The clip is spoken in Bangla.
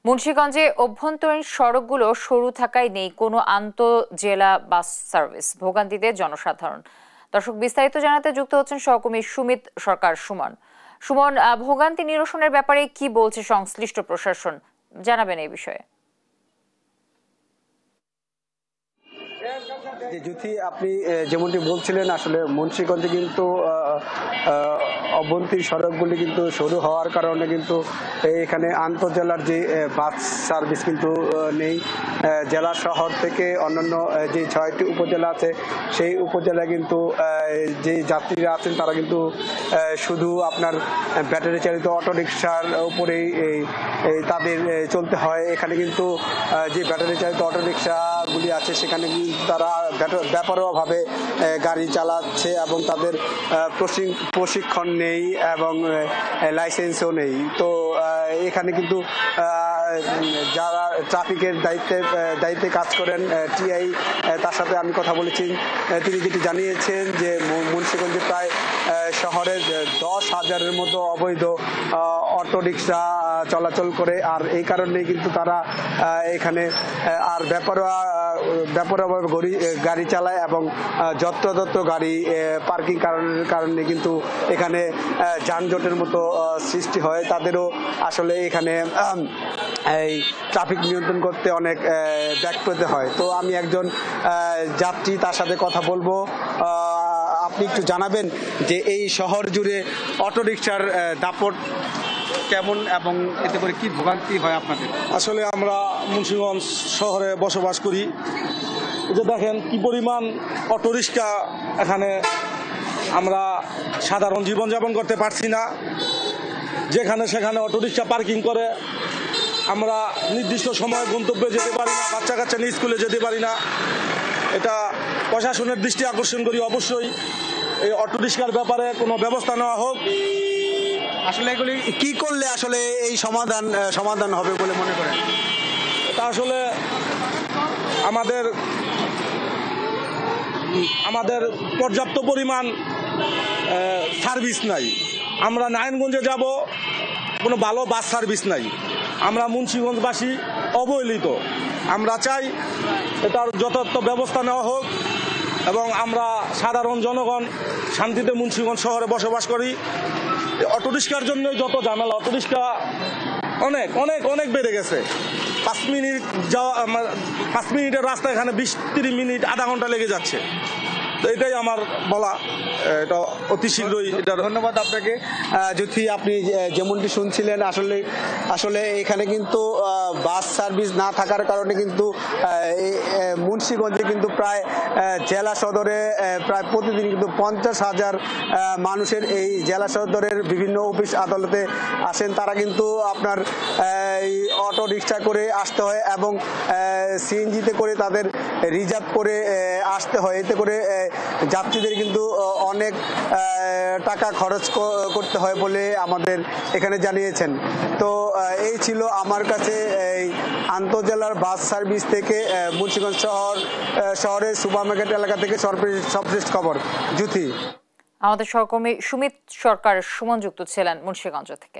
মুন্সিগঞ্জে অভ্যন্তরীণ সড়কগুলো সরু থাকায় নেই কোনো আন্তঃজেলা বাস সার্ভিস, ভোগান্তিতে জনসাধারণ। দর্শক, বিস্তারিত জানাতে যুক্ত হচ্ছেন সহকর্মী সুমিত সরকার সুমন। সুমন, ভোগান্তি নিরসনের ব্যাপারে কি বলছে সংশ্লিষ্ট প্রশাসন, জানাবেন এই বিষয়ে। জ্যোতি, আপনি যেমনটি বলছিলেন, আসলে মুন্সিগঞ্জে কিন্তু অভ্যন্তরীণ সড়কগুলি কিন্তু সরু হওয়ার কারণে কিন্তু এখানে আন্তঃজেলার যে বাস সার্ভিস কিন্তু নেই। জেলা শহর থেকে অন্যান্য যে 6টি উপজেলা আছে সেই উপজেলায় কিন্তু যে যাত্রীরা আছেন তারা কিন্তু শুধু আপনার ব্যাটারি চালিত অটোরিকশার উপরেই তাদের চলতে হয়। এখানে কিন্তু যে ব্যাটারি চালিত অটোরিকশাগুলি আছে সেখানে তারা বেপরোয়াভাবে গাড়ি চালাচ্ছে এবং তাদের প্রশিক্ষণ নেই এবং লাইসেন্সও নেই। তো এখানে কিন্তু যারা ট্রাফিকের দায়িত্বে কাজ করেন টিআই, তার সাথে আমি কথা বলেছি। তিনি যেটি জানিয়েছেন যে মুন্সিগঞ্জে প্রায় শহরের 10,000-এর মতো অবৈধ অটোরিকশা চলাচল করে, আর এই কারণেই কিন্তু তারা এখানে আর বেপরোয়াভাবে গাড়ি চালায় এবং যত্রতত্র গাড়ি পার্কিং কারণে কিন্তু এখানে যানজটের মতো সৃষ্টি হয়। তাদেরও আসলে এখানে এই ট্রাফিক নিয়ন্ত্রণ করতে অনেক ব্যাক পেতে হয়। তো আমি একজন যাত্রী, তার সাথে কথা বলবো। আপনি একটু জানাবেন যে এই শহর জুড়ে অটোরিকশার দাপট কেমন এবং এতে করে কি ভোগান্তি হয় আপনাদের? আসলে আমরা মুন্সিগঞ্জ শহরে বসবাস করি। যে দেখেন কি পরিমাণ অটোরিকশা, এখানে আমরা সাধারণ জীবনযাপন করতে পারছি না। যেখানে সেখানে অটোরিকশা পার্কিং করে আমরা নির্দিষ্ট সময়ে গন্তব্যে যেতে পারি না, বাচ্চা কাচ্চা নিয়ে স্কুলে যেতে পারি না। এটা প্রশাসনের দৃষ্টি আকর্ষণ করি অবশ্যই এই অটোরিকশার ব্যাপারে কোনো ব্যবস্থা নেওয়া হোক। আসলে এগুলি কি করলে আসলে এই সমাধান হবে বলে মনে করেন? এটা আসলে আমাদের পর্যাপ্ত পরিমাণ সার্ভিস নাই। আমরা নারায়ণগঞ্জে যাব, কোনো ভালো বাস সার্ভিস নাই। আমরা মুন্সিগঞ্জবাসী অবহেলিত। আমরা চাই এটার যথার্থ ব্যবস্থা নেওয়া হোক এবং আমরা সাধারণ জনগণ শান্তিতে মুন্সিগঞ্জ শহরে বসবাস করি। অটোরিকশার জন্য যত ঝামেলা, অটোরিকশা অনেক অনেক অনেক বেড়ে গেছে। 5 মিনিটের রাস্তা এখানে 20-30 মিনিট, আধা ঘন্টা লেগে যাচ্ছে। তো এটাই আমার বলা, এটা অতি শীঘ্রই। এটা ধন্যবাদ আপনাকে। যদি আপনি যেমনটি শুনছিলেন, আসলে এখানে কিন্তু বাস সার্ভিস না থাকার কারণে কিন্তু মুন্সিগঞ্জে কিন্তু প্রায় জেলা সদরে প্রায় প্রতিদিন কিন্তু 50,000 মানুষের এই জেলা সদরের বিভিন্ন অফিস আদালতে আসেন। তারা কিন্তু আপনার এই অটো রিক্সা করে আসতে হয় এবং সিএনজিতে করে তাদের রিজার্ভ করে আসতে হয়। এতে করে যাত্রীদের কিন্তু অনেক টাকা খরচ করতে হয় বলে আমাদের এখানে জানিয়েছেন। তো এই ছিল আমার কাছে এই আন্তঃজেলার বাস সার্ভিস থেকে মুন্সিগঞ্জ শহরের সুপার মার্কেট এলাকা থেকে সর্বশেষ খবর। জ্যোতি, আমাদের সহকর্মী সুমিত সরকার সুমন যুক্ত ছিলেন মুন্সিগঞ্জ থেকে।